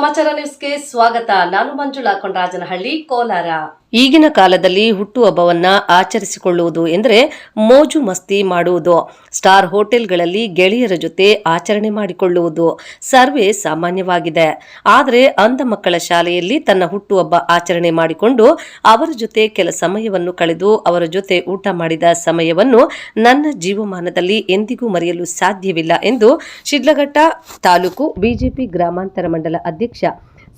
ಸಮಾಚಾರ ನ್ಯೂಸ್ಗೆ ಸ್ವಾಗತ. ನಾನು ಮಂಜುಳಾ ಕೊಂಡರಾಜನಹಳ್ಳಿ, ಕೋಲಾರ. ಈಗಿನ ಕಾಲದಲ್ಲಿ ಹುಟ್ಟುಹಬ್ಬವನ್ನ ಆಚರಿಸಿಕೊಳ್ಳುವುದು ಎಂದರೆ ಮೋಜು ಮಸ್ತಿ ಮಾಡುವುದು, ಸ್ಟಾರ್ ಹೋಟೆಲ್ಗಳಲ್ಲಿ ಗೆಳೆಯರ ಜೊತೆ ಆಚರಣೆ ಮಾಡಿಕೊಳ್ಳುವುದು ಸರ್ವೇ ಸಾಮಾನ್ಯವಾಗಿದೆ. ಆದರೆ ಅಂಧ ಮಕ್ಕಳ ಶಾಲೆಯಲ್ಲಿ ತನ್ನ ಹುಟ್ಟುಹಬ್ಬ ಆಚರಣೆ ಮಾಡಿಕೊಂಡು ಅವರ ಜೊತೆ ಕೆಲ ಸಮಯವನ್ನು ಕಳೆದು ಅವರ ಜೊತೆ ಊಟ ಮಾಡಿದ ಸಮಯವನ್ನು ನನ್ನ ಜೀವಮಾನದಲ್ಲಿ ಎಂದಿಗೂ ಮರೆಯಲು ಸಾಧ್ಯವಿಲ್ಲ ಎಂದು ಶಿಡ್ಲಘಟ್ಟ ತಾಲೂಕು ಬಿಜೆಪಿ ಗ್ರಾಮಾಂತರ ಮಂಡಲ ಅಧ್ಯಕ್ಷ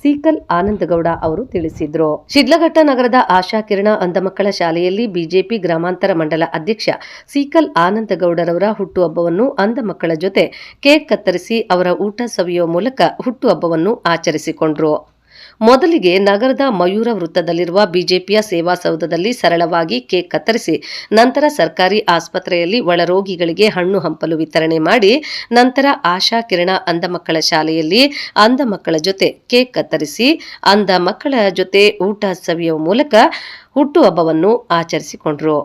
ಸೀಕಲ್ ಆನಂದಗೌಡ ಅವರು ತಿಳಿಸಿದರು. ಶಿಡ್ಲಘಟ್ಟ ನಗರದ ಆಶಾ ಕಿರಣ ಅಂಧ ಮಕ್ಕಳ ಶಾಲೆಯಲ್ಲಿ ಬಿಜೆಪಿ ಗ್ರಾಮಾಂತರ ಮಂಡಲ ಅಧ್ಯಕ್ಷ ಸೀಕಲ್ ಆನಂದಗೌಡರವರ ಹುಟ್ಟುಹಬ್ಬವನ್ನು ಅಂಧ ಮಕ್ಕಳ ಜೊತೆ ಕೇಕ್ ಕತ್ತರಿಸಿ ಅವರ ಊಟ ಸವಿಯುವ ಮೂಲಕ ಹುಟ್ಟುಹಬ್ಬವನ್ನು ಆಚರಿಸಿಕೊಂಡರು. ಮೊದಲಿಗೆ ನಗರದ ಮಯೂರ ವೃತ್ತದಲ್ಲಿರುವ ಬಿಜೆಪಿಯ ಸೇವಾಸೌಧದಲ್ಲಿ ಸರಳವಾಗಿ ಕೇಕ್ ಕತ್ತರಿಸಿ ನಂತರ ಸರ್ಕಾರಿ ಆಸ್ಪತ್ರೆಯಲ್ಲಿ ಒಳರೋಗಿಗಳಿಗೆ ಹಣ್ಣು ಹಂಪಲು ವಿತರಣೆ ಮಾಡಿ ನಂತರ ಆಶಾ ಕಿರಣ ಅಂಧ ಮಕ್ಕಳ ಶಾಲೆಯಲ್ಲಿ ಅಂಧ ಮಕ್ಕಳ ಜೊತೆ ಕೇಕ್ ಕತ್ತರಿಸಿ ಅಂಧ ಮಕ್ಕಳ ಜೊತೆ ಊಟ ಸವಿಯುವ ಮೂಲಕ ಹುಟ್ಟುಹಬ್ಬವನ್ನು ಆಚರಿಸಿಕೊಂಡರು.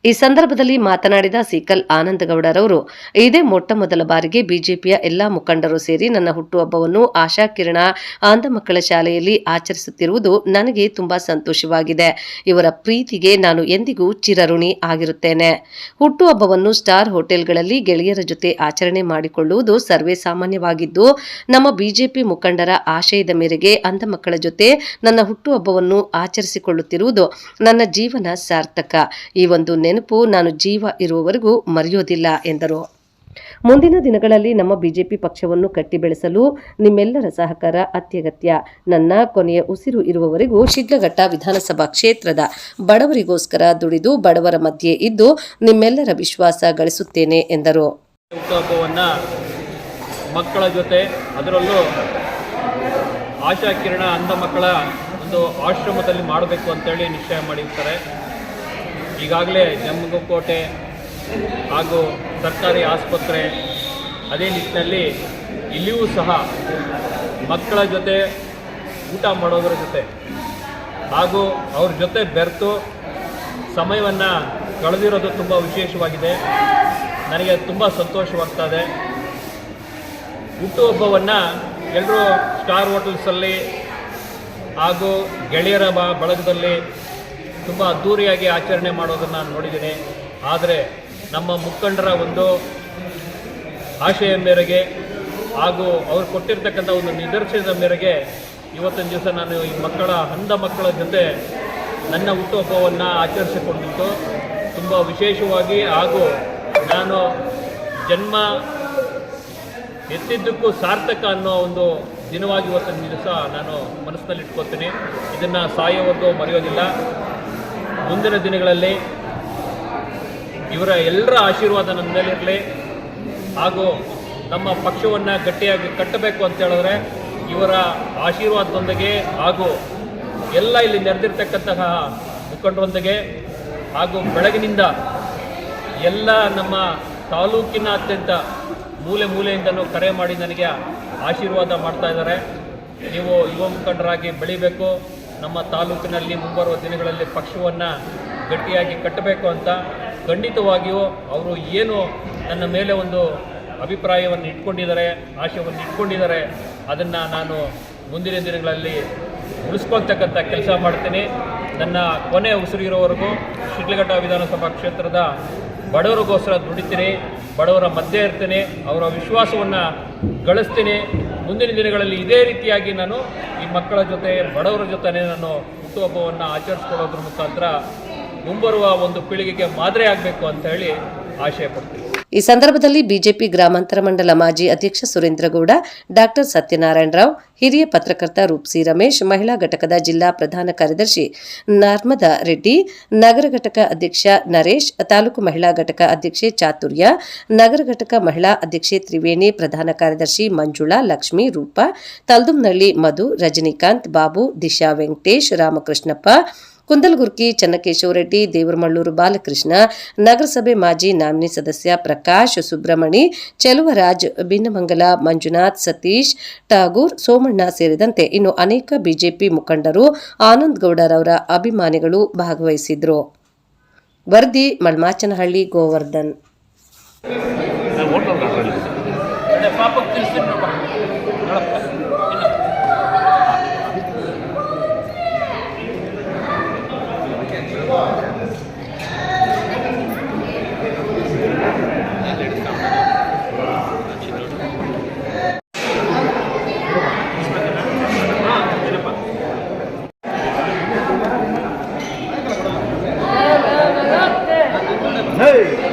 ಈ ಸಂದರ್ಭದಲ್ಲಿ ಮಾತನಾಡಿದ ಸೀಕಲ್ ಆನಂದಗೌಡರವರು, ಇದೇ ಮೊಟ್ಟ ಮೊದಲ ಬಾರಿಗೆ ಬಿಜೆಪಿಯ ಎಲ್ಲಾ ಮುಖಂಡರು ಸೇರಿ ನನ್ನ ಹುಟ್ಟುಹಬ್ಬವನ್ನು ಆಶಾ ಕಿರಣ ಅಂಧ ಮಕ್ಕಳ ಶಾಲೆಯಲ್ಲಿ ಆಚರಿಸುತ್ತಿರುವುದು ನನಗೆ ತುಂಬಾ ಸಂತೋಷವಾಗಿದೆ. ಇವರ ಪ್ರೀತಿಗೆ ನಾನು ಎಂದಿಗೂ ಚಿರಋಣಿ ಆಗಿರುತ್ತೇನೆ. ಹುಟ್ಟುಹಬ್ಬವನ್ನು ಸ್ಟಾರ್ ಹೋಟೆಲ್ಗಳಲ್ಲಿ ಗೆಳೆಯರ ಜೊತೆ ಆಚರಣೆ ಮಾಡಿಕೊಳ್ಳುವುದು ಸರ್ವೇ ಸಾಮಾನ್ಯವಾಗಿದ್ದು, ನಮ್ಮ ಬಿಜೆಪಿ ಮುಖಂಡರ ಆಶಯದ ಮೇರೆಗೆ ಅಂಧ ಮಕ್ಕಳ ಜೊತೆ ನನ್ನ ಹುಟ್ಟುಹಬ್ಬವನ್ನು ಆಚರಿಸಿಕೊಳ್ಳುತ್ತಿರುವುದು ನನ್ನ ಜೀವನ ಸಾರ್ಥಕ. ಈ ಒಂದು ನೆನಪು ನಾನು ಜೀವ ಇರುವವರೆಗೂ ಮರೆಯೋದಿಲ್ಲ ಎಂದರು. ಮುಂದಿನ ದಿನಗಳಲ್ಲಿ ನಮ್ಮ ಬಿಜೆಪಿ ಪಕ್ಷವನ್ನು ಕಟ್ಟಿ ಬೆಳೆಸಲು ನಿಮ್ಮೆಲ್ಲರ ಸಹಕಾರ ಅತ್ಯಗತ್ಯ. ನನ್ನ ಕೊನೆಯ ಉಸಿರು ಇರುವವರೆಗೂ ಶಿಡ್ಲಘಟ್ಟ ವಿಧಾನಸಭಾ ಕ್ಷೇತ್ರದ ಬಡವರಿಗೋಸ್ಕರ ದುಡಿದು ಬಡವರ ಮಧ್ಯೆ ಇದ್ದು ನಿಮ್ಮೆಲ್ಲರ ವಿಶ್ವಾಸ ಗಳಿಸುತ್ತೇನೆ ಎಂದರು. ಹುಟ್ಟುಹಬ್ಬವನ್ನು ಮಕ್ಕಳ ಜೊತೆ, ಅದರಲ್ಲೂ ಆಶಾ ಕಿರಣ ಅಂಧ ಮಕ್ಕಳ ಒಂದು ಆಶ್ರಮದಲ್ಲಿ ಮಾಡಬೇಕು ಅಂತೇಳಿ ನಿಶ್ಚಯ ಮಾಡಿರ್ತಾರೆ. ಈಗಾಗಲೇ ಜಮ್ಮಕೋಟೆ ಹಾಗೂ ಸರ್ಕಾರಿ ಆಸ್ಪತ್ರೆ ಅದೇ ನಿಟ್ಟಿನಲ್ಲಿ ಇಲ್ಲಿಯೂ ಸಹ ಮಕ್ಕಳ ಜೊತೆ ಊಟ ಮಾಡೋದ್ರ ಜೊತೆ ಹಾಗೂ ಅವ್ರ ಜೊತೆ ಬೆರೆತು ಸಮಯವನ್ನು ಕಳೆದಿರೋದು ತುಂಬ ವಿಶೇಷವಾಗಿದೆ. ನನಗೆ ತುಂಬ ಸಂತೋಷವಾಗ್ತದೆ. ಹುಟ್ಟುಹಬ್ಬವನ್ನು ಎಲ್ಲರೂ ಸ್ಟಾರ್ ಹೋಟೆಲ್ಸಲ್ಲಿ ಹಾಗೂ ಗೆಳೆಯರ ಬಳಗದಲ್ಲಿ ತುಂಬ ಅದ್ಧೂರಿಯಾಗಿ ಆಚರಣೆ ಮಾಡೋದನ್ನು ನಾನು ನೋಡಿದ್ದೀನಿ. ಆದರೆ ನಮ್ಮ ಮುಖಂಡರ ಒಂದು ಆಶಯ ಮೇರೆಗೆ ಹಾಗೂ ಅವ್ರು ಕೊಟ್ಟಿರ್ತಕ್ಕಂಥ ಒಂದು ನಿದರ್ಶನದ ಮೇರೆಗೆ ಇವತ್ತಿನ ದಿವಸ ನಾನು ಈ ಅಂಧ ಮಕ್ಕಳ ಜೊತೆ ನನ್ನ ಹುಟ್ಟುಹಬ್ಬವನ್ನು ಆಚರಿಸಿಕೊಂಡಿದ್ದು ತುಂಬ ವಿಶೇಷವಾಗಿ, ಹಾಗೂ ನಾನು ಜನ್ಮ ಎತ್ತಿದ್ದಕ್ಕೂ ಸಾರ್ಥಕ ಅನ್ನೋ ಒಂದು ದಿನವಾಗಿ ಇವತ್ತಿನ ದಿವಸ ನಾನು ಮನಸ್ಸಿನಲ್ಲಿ ಇಟ್ಕೊತೀನಿ. ಇದನ್ನು ಸಾಯೋವರೆಗೂ ಮರೆಯೋದಿಲ್ಲ. ಮುಂದಿನ ದಿನಗಳಲ್ಲಿ ಇವರ ಎಲ್ಲರ ಆಶೀರ್ವಾದ ನನ್ನ ಮೇಲಿರಲಿ. ಹಾಗೂ ನಮ್ಮ ಪಕ್ಷವನ್ನು ಗಟ್ಟಿಯಾಗಿ ಕಟ್ಟಬೇಕು ಅಂತ ಹೇಳಿದ್ರೆ ಇವರ ಆಶೀರ್ವಾದದೊಂದಿಗೆ ಹಾಗೂ ಎಲ್ಲ ಇಲ್ಲಿ ನೆರೆದಿರ್ತಕ್ಕಂತಹ ಮುಖಂಡರೊಂದಿಗೆ ಹಾಗೂ ಬೆಳಗಿನಿಂದ ಎಲ್ಲ ನಮ್ಮ ತಾಲೂಕಿನಾದ್ಯಂತ ಮೂಲೆ ಮೂಲೆಯಿಂದನೂ ಕರೆ ಮಾಡಿ ನನಗೆ ಆಶೀರ್ವಾದ ಮಾಡ್ತಾ ಇದ್ದಾರೆ. ನೀವು ಯುವ ಮುಖಂಡರಾಗಿ ಬೆಳಿಬೇಕು, ನಮ್ಮ ತಾಲೂಕಿನಲ್ಲಿ ಮುಂಬರುವ ದಿನಗಳಲ್ಲಿ ಪಕ್ಷವನ್ನು ಗಟ್ಟಿಯಾಗಿ ಕಟ್ಟಬೇಕು ಅಂತ ಖಂಡಿತವಾಗಿಯೂ ಅವರು ಏನು ನನ್ನ ಮೇಲೆ ಒಂದು ಅಭಿಪ್ರಾಯವನ್ನು ಇಟ್ಕೊಂಡಿದ್ದಾರೆ, ಆಶಯವನ್ನು ಇಟ್ಕೊಂಡಿದ್ದಾರೆ, ಅದನ್ನು ನಾನು ಮುಂದಿನ ದಿನಗಳಲ್ಲಿ ಉಳಿಸ್ಕೊಳ್ತಕ್ಕಂಥ ಕೆಲಸ ಮಾಡ್ತೀನಿ. ನನ್ನ ಕೊನೆ ಉಸಿರಿರೋವರೆಗೂ ಶಿಡ್ಲಘಟ್ಟ ವಿಧಾನಸಭಾ ಕ್ಷೇತ್ರದ ಬಡವರಿಗೋಸ್ಕರ ದುಡಿತೀನಿ, ಬಡವರ ಮಧ್ಯೆ ಇರ್ತೀನಿ, ಅವರ ವಿಶ್ವಾಸವನ್ನು ಗಳಿಸ್ತೀನಿ. ಮುಂದಿನ ದಿನಗಳಲ್ಲಿ ಇದೇ ರೀತಿಯಾಗಿ ನಾನು ಈ ಮಕ್ಕಳ ಜೊತೆ, ಬಡವರ ಜೊತೆ ನಾನು ಹುಟ್ಟುಹಬ್ಬವನ್ನು ಆಚರಿಸ್ಕೊಳ್ಳೋದ್ರ ಮುಖಾಂತರ ಮುಂಬರುವ ಒಂದು ಪೀಳಿಗೆಗೆ ಮಾದರಿ ಆಗಬೇಕು ಅಂತ ಹೇಳಿ ಆಶಯ ಪಡ್ತೀನಿ. ಈ ಸಂದರ್ಭದಲ್ಲಿ ಬಿಜೆಪಿ ಗ್ರಾಮಾಂತರ ಮಂಡಲ ಮಾಜಿ ಅಧ್ಯಕ್ಷ ಸುರೇಂದ್ರಗೌಡ, ಡಾಕ್ಟರ್ ಸತ್ಯನಾರಾಯಣರಾವ್, ಹಿರಿಯ ಪತ್ರಕರ್ತ ರೂಪ್ಸಿ ರಮೇಶ್, ಮಹಿಳಾ ಘಟಕದ ಜಿಲ್ಲಾ ಪ್ರಧಾನ ಕಾರ್ಯದರ್ಶಿ ನರ್ಮದಾ ರೆಡ್ಡಿ, ನಗರ ಘಟಕ ಅಧ್ಯಕ್ಷ ನರೇಶ್, ತಾಲೂಕು ಮಹಿಳಾ ಘಟಕ ಅಧ್ಯಕ್ಷೆ ಚಾತುರ್ಯ, ನಗರ ಘಟಕ ಮಹಿಳಾ ಅಧ್ಯಕ್ಷೆ ತ್ರಿವೇಣಿ, ಪ್ರಧಾನ ಕಾರ್ಯದರ್ಶಿ ಮಂಜುಳಾ, ಲಕ್ಷ್ಮಿ, ರೂಪ, ತಲ್ದುಮ್ನಳ್ಳಿ ಮಧು, ರಜನಿಕಾಂತ್, ಬಾಬು, ದಿಶಾ, ವೆಂಕಟೇಶ್, ರಾಮಕೃಷ್ಣಪ್ಪ, ಕುಂದಲಗುರ್ಕಿ, ಚನ್ನಕೇಶವರೆಡ್ಡಿ, ದೇವರಮಳ್ಳೂರು ಬಾಲಕೃಷ್ಣ, ನಗರಸಭೆ ಮಾಜಿ ನಾಮಿನಿ ಸದಸ್ಯ ಪ್ರಕಾಶ್, ಸುಬ್ರಹ್ಮಣಿ, ಚೆಲುವರಾಜ್, ಭಿನ್ನಮಂಗಲ, ಮಂಜುನಾಥ್, ಸತೀಶ್, ಠಾಗೂರ್, ಸೋಮಣ್ಣ ಸೇರಿದಂತೆ ಇನ್ನು ಅನೇಕ ಬಿಜೆಪಿ ಮುಖಂಡರು, ಆನಂದ್ ಗೌಡರವರ ಅಭಿಮಾನಿಗಳು ಭಾಗವಹಿಸಿದ್ರು. ವರದಿ ಮಳ್ಮಾಚನಹಳ್ಳಿ, ಗೋವರ್ಧನ್. ಜೈ.